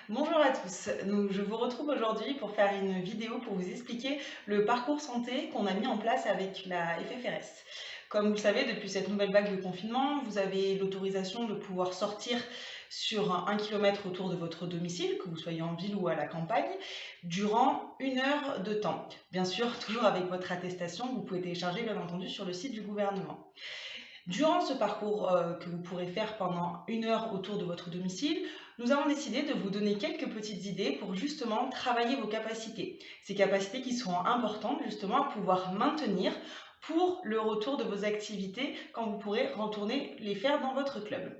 Bonjour à tous, je vous retrouve aujourd'hui pour faire une vidéo pour vous expliquer le parcours santé qu'on a mis en place avec la FFRS. Comme vous le savez, depuis cette nouvelle vague de confinement, vous avez l'autorisation de pouvoir sortir sur 1 km autour de votre domicile, que vous soyez en ville ou à la campagne, durant 1 heure de temps. Bien sûr, toujours avec votre attestation, vous pouvez télécharger bien entendu sur le site du gouvernement. Durant ce parcours que vous pourrez faire pendant 1 heure autour de votre domicile, nous avons décidé de vous donner quelques petites idées pour justement travailler vos capacités. Ces capacités qui seront importantes justement à pouvoir maintenir pour le retour de vos activités quand vous pourrez retourner les faire dans votre club.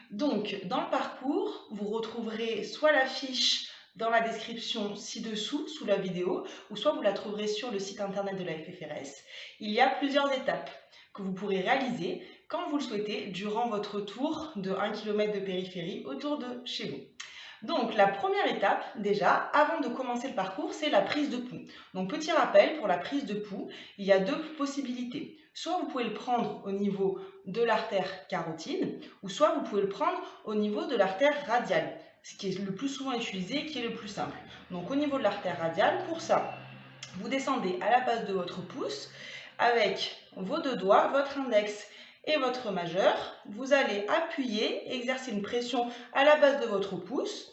Donc, dans le parcours, vous retrouverez soit la fiche dans la description ci-dessous, sous la vidéo, ou soit vous la trouverez sur le site internet de la FFRS. Il y a plusieurs étapes que vous pourrez réaliser quand vous le souhaitez durant votre tour de 1 km de périphérie autour de chez vous. Donc la première étape déjà, avant de commencer le parcours, c'est la prise de pouls. Donc petit rappel, pour la prise de pouls, il y a deux possibilités. Soit vous pouvez le prendre au niveau de l'artère carotide, ou soit vous pouvez le prendre au niveau de l'artère radiale, ce qui est le plus souvent utilisé et qui est le plus simple. Donc au niveau de l'artère radiale, pour ça, vous descendez à la base de votre pouce, avec vos deux doigts, votre index et votre majeur, vous allez appuyer, exercer une pression à la base de votre pouce.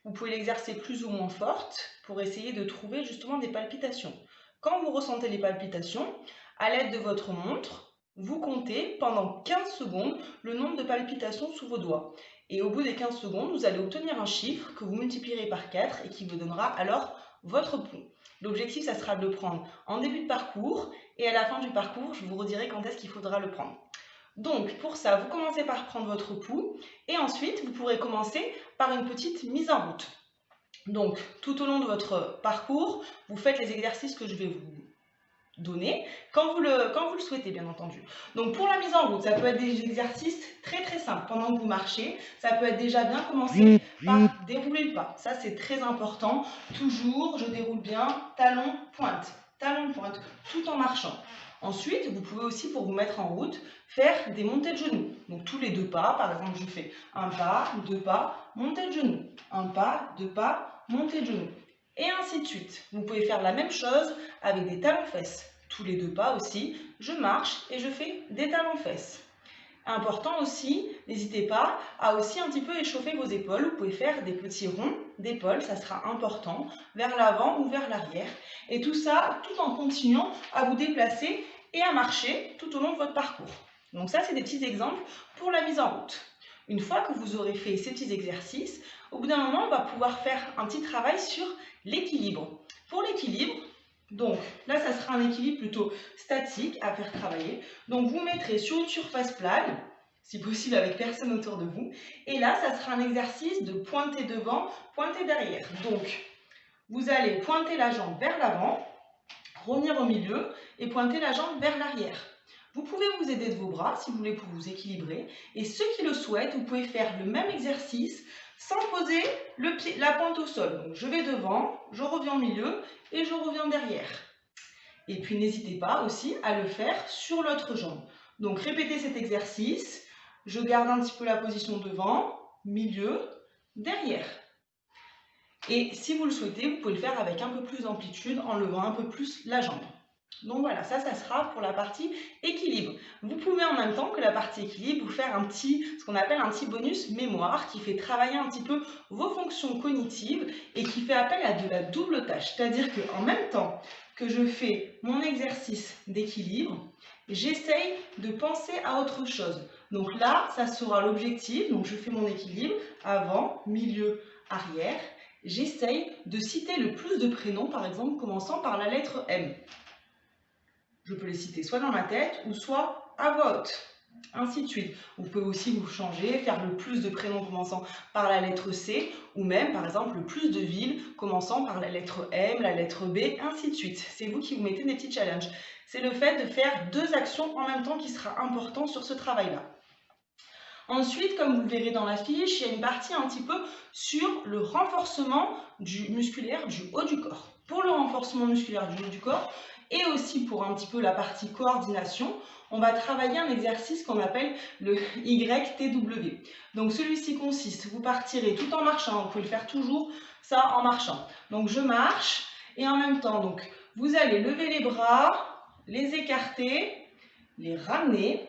Vous pouvez l'exercer plus ou moins forte pour essayer de trouver justement des palpitations. Quand vous ressentez les palpitations, à l'aide de votre montre, vous comptez pendant 15 secondes le nombre de palpitations sous vos doigts. Et au bout des 15 secondes, vous allez obtenir un chiffre que vous multiplierez par 4 et qui vous donnera alors votre pouls. L'objectif, ça sera de le prendre en début de parcours et à la fin du parcours, je vous redirai quand est-ce qu'il faudra le prendre. Donc pour ça, vous commencez par prendre votre pouls et ensuite vous pourrez commencer par une petite mise en route. Donc tout au long de votre parcours, vous faites les exercices que je vais vous donner quand vous le souhaitez, bien entendu. Donc pour la mise en route, ça peut être des exercices très simples. Pendant que vous marchez, ça peut être déjà bien commencer par dérouler le pas. Ça, c'est très important. Toujours, je déroule bien, talon, pointe, tout en marchant. Ensuite, vous pouvez aussi, pour vous mettre en route, faire des montées de genoux. Donc tous les 2 pas, par exemple, je fais un pas, 2 pas, montée de genoux. Un pas, 2 pas, montée de genoux. Et ainsi de suite. Vous pouvez faire la même chose avec des talons-fesses. Tous les 2 pas aussi, je marche et je fais des talons-fesses. Important aussi, n'hésitez pas à aussi un petit peu échauffer vos épaules. Vous pouvez faire des petits ronds d'épaules, ça sera important, vers l'avant ou vers l'arrière. Et tout ça, tout en continuant à vous déplacer et à marcher tout au long de votre parcours. Donc ça, c'est des petits exemples pour la mise en route. Une fois que vous aurez fait ces petits exercices, au bout d'un moment, on va pouvoir faire un petit travail sur l'équilibre. Pour l'équilibre, donc là, ça sera un équilibre plutôt statique à faire travailler. Donc vous mettrez sur une surface plane, si possible avec personne autour de vous. Et là, ça sera un exercice de pointer devant, pointer derrière. Donc, vous allez pointer la jambe vers l'avant, revenir au milieu et pointer la jambe vers l'arrière. Vous pouvez vous aider de vos bras si vous voulez pour vous équilibrer. Et ceux qui le souhaitent, vous pouvez faire le même exercice sans poser la pointe au sol. Donc je vais devant, je reviens au milieu et je reviens derrière. Et puis n'hésitez pas aussi à le faire sur l'autre jambe. Donc répétez cet exercice. Je garde un petit peu la position devant, milieu, derrière. Et si vous le souhaitez, vous pouvez le faire avec un peu plus d'amplitude en levant un peu plus la jambe. Donc voilà, ça sera pour la partie équilibre. Vous pouvez en même temps que la partie équilibre vous faire ce qu'on appelle un petit bonus mémoire qui fait travailler un petit peu vos fonctions cognitives et qui fait appel à de la double tâche. C'est-à-dire qu'en même temps que je fais mon exercice d'équilibre, j'essaye de penser à autre chose. Donc là, ça sera l'objectif. Donc je fais mon équilibre, avant, milieu, arrière. J'essaye de citer le plus de prénoms, par exemple, commençant par la lettre M. Je peux les citer soit dans ma tête ou soit à voix haute, ainsi de suite. Vous pouvez aussi vous changer, faire le plus de prénoms commençant par la lettre C ou même par exemple le plus de villes commençant par la lettre M, la lettre B, ainsi de suite. C'est vous qui vous mettez des petits challenges. C'est le fait de faire 2 actions en même temps qui sera important sur ce travail-là. Ensuite, comme vous le verrez dans la fiche, il y a une partie un petit peu sur le renforcement musculaire du haut du corps. Pour le renforcement musculaire du haut du corps, Et aussi pour un petit peu la partie coordination, on va travailler un exercice qu'on appelle le YTW. Donc celui-ci consiste, vous partirez tout en marchant, vous pouvez le faire toujours ça en marchant. Donc je marche et en même temps, donc, vous allez lever les bras, les écarter, les ramener,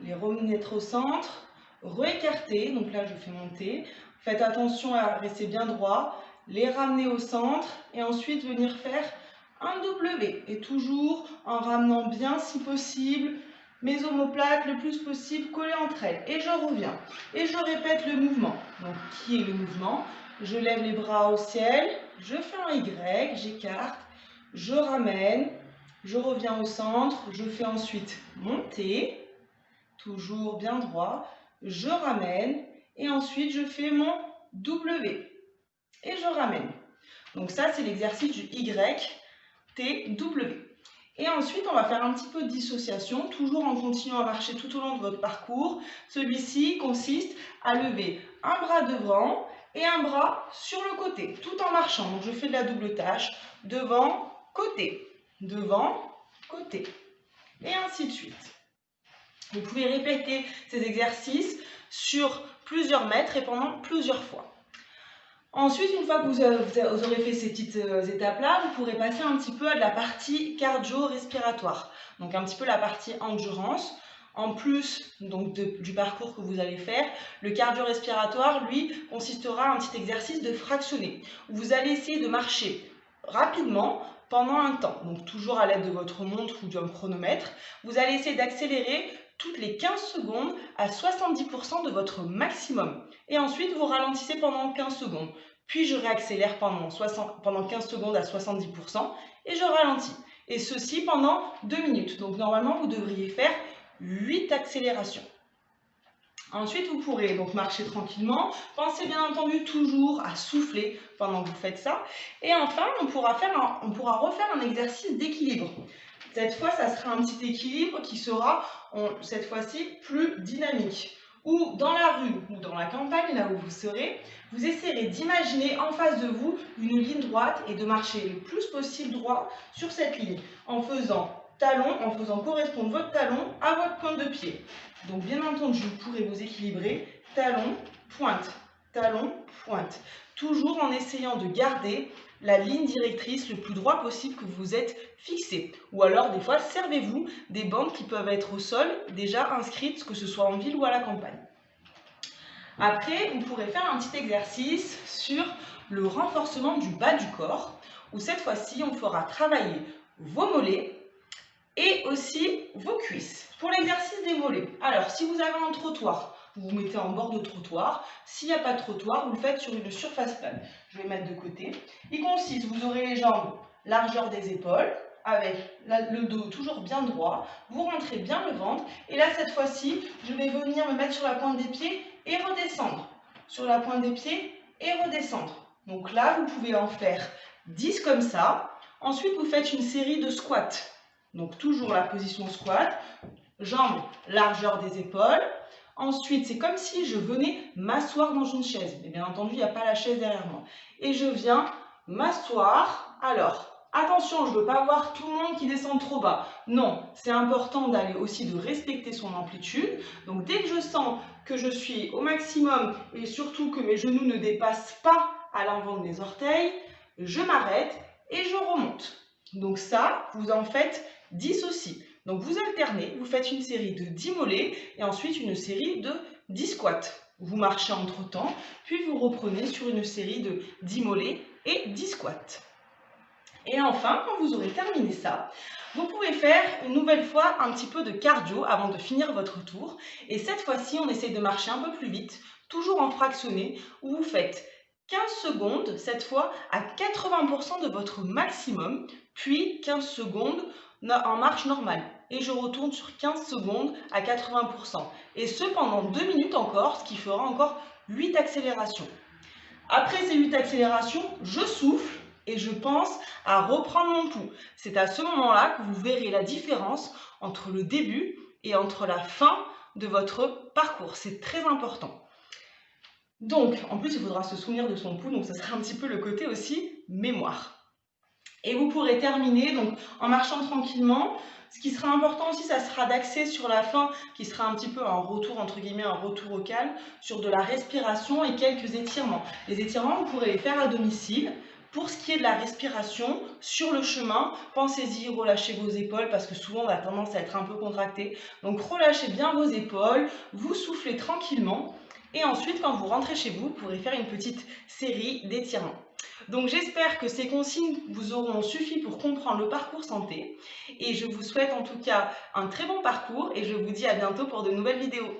les remettre au centre, réécarter, donc là je fais monter. Faites attention à rester bien droit, les ramener au centre et ensuite venir faire un W. Et toujours en ramenant bien si possible mes omoplates le plus possible collées entre elles. Et je reviens. Et je répète le mouvement. Donc qui est le mouvement? Je lève les bras au ciel, je fais un Y, j'écarte, je ramène, je reviens au centre, je fais ensuite monter. Toujours bien droit, je ramène et ensuite je fais mon W et je ramène. Donc ça c'est l'exercice du YTW. Et ensuite on va faire un petit peu de dissociation, toujours en continuant à marcher tout au long de votre parcours. Celui-ci consiste à lever un bras devant et un bras sur le côté, tout en marchant. Donc je fais de la double tâche, devant, côté, et ainsi de suite. Vous pouvez répéter ces exercices sur plusieurs mètres et pendant plusieurs fois. Ensuite, une fois que vous aurez fait ces petites étapes-là, vous pourrez passer un petit peu à de la partie cardio-respiratoire. Donc un petit peu la partie endurance. En plus donc, du parcours que vous allez faire, le cardio-respiratoire, lui, consistera à un petit exercice de fractionné. Vous allez essayer de marcher rapidement pendant un temps. Donc toujours à l'aide de votre montre ou d'un chronomètre. Vous allez essayer d'accélérer toutes les 15 secondes à 70% de votre maximum. Et ensuite, vous ralentissez pendant 15 secondes. Puis, je réaccélère pendant 15 secondes à 70% et je ralentis. Et ceci pendant 2 minutes. Donc, normalement, vous devriez faire 8 accélérations. Ensuite, vous pourrez donc marcher tranquillement. Pensez bien entendu toujours à souffler pendant que vous faites ça. Et enfin, on pourra refaire un exercice d'équilibre. Cette fois, ça sera un petit équilibre qui sera, cette fois-ci, plus dynamique. Ou dans la rue ou dans la campagne, là où vous serez, vous essayerez d'imaginer en face de vous une ligne droite et de marcher le plus possible droit sur cette ligne en faisant correspondre votre talon à votre pointe de pied. Donc bien entendu, vous pourrez vous équilibrer talon, pointe, toujours en essayant de garder la ligne directrice le plus droit possible que vous vous êtes fixé. Ou alors, des fois, servez-vous des bandes qui peuvent être au sol, déjà inscrites, que ce soit en ville ou à la campagne. Après, vous pourrez faire un petit exercice sur le renforcement du bas du corps, où cette fois-ci, on fera travailler vos mollets et aussi vos cuisses. Pour l'exercice des mollets, alors, si vous avez un trottoir, vous vous mettez en bord de trottoir. S'il n'y a pas de trottoir, vous le faites sur une surface plane. Je vais mettre de côté. Il consiste, vous aurez les jambes largeur des épaules, avec le dos toujours bien droit. Vous rentrez bien le ventre. Et là, cette fois-ci, je vais venir me mettre sur la pointe des pieds et redescendre. Sur la pointe des pieds et redescendre. Donc là, vous pouvez en faire 10 comme ça. Ensuite, vous faites une série de squats. Donc toujours la position squat. Jambes largeur des épaules. Ensuite, c'est comme si je venais m'asseoir dans une chaise. Mais bien entendu, il n'y a pas la chaise derrière moi. Et je viens m'asseoir. Alors, attention, je ne veux pas voir tout le monde qui descend trop bas. Non, c'est important d'aller aussi de respecter son amplitude. Donc, dès que je sens que je suis au maximum et surtout que mes genoux ne dépassent pas à l'avant de mes orteils, je m'arrête et je remonte. Donc ça, vous en faites 10 aussi. Donc vous alternez, vous faites une série de 10 mollets et ensuite une série de 10 squats. Vous marchez entre temps, puis vous reprenez sur une série de 10 mollets et 10 squats. Et enfin, quand vous aurez terminé ça, vous pouvez faire une nouvelle fois un petit peu de cardio avant de finir votre tour. Et cette fois-ci, on essaie de marcher un peu plus vite, toujours en fractionné, où vous faites 15 secondes, cette fois à 80% de votre maximum, puis 15 secondes en marche normale. Et je retourne sur 15 secondes à 80%. Et ce pendant 2 minutes encore, ce qui fera encore 8 accélérations. Après ces 8 accélérations, je souffle et je pense à reprendre mon pouls. C'est à ce moment-là que vous verrez la différence entre le début et entre la fin de votre parcours. C'est très important. Donc, en plus, il faudra se souvenir de son pouls, donc ça sera un petit peu le côté aussi mémoire. Et vous pourrez terminer donc en marchant tranquillement. Ce qui sera important aussi, ça sera d'axer sur la fin, qui sera un petit peu un retour, entre guillemets, un retour au calme, sur de la respiration et quelques étirements. Les étirements, vous pourrez les faire à domicile. Pour ce qui est de la respiration, sur le chemin, pensez-y, relâchez vos épaules parce que souvent on a tendance à être un peu contracté. Donc relâchez bien vos épaules, vous soufflez tranquillement et ensuite quand vous rentrez chez vous, vous pourrez faire une petite série d'étirements. Donc j'espère que ces consignes vous auront suffi pour comprendre le parcours santé et je vous souhaite en tout cas un très bon parcours et je vous dis à bientôt pour de nouvelles vidéos.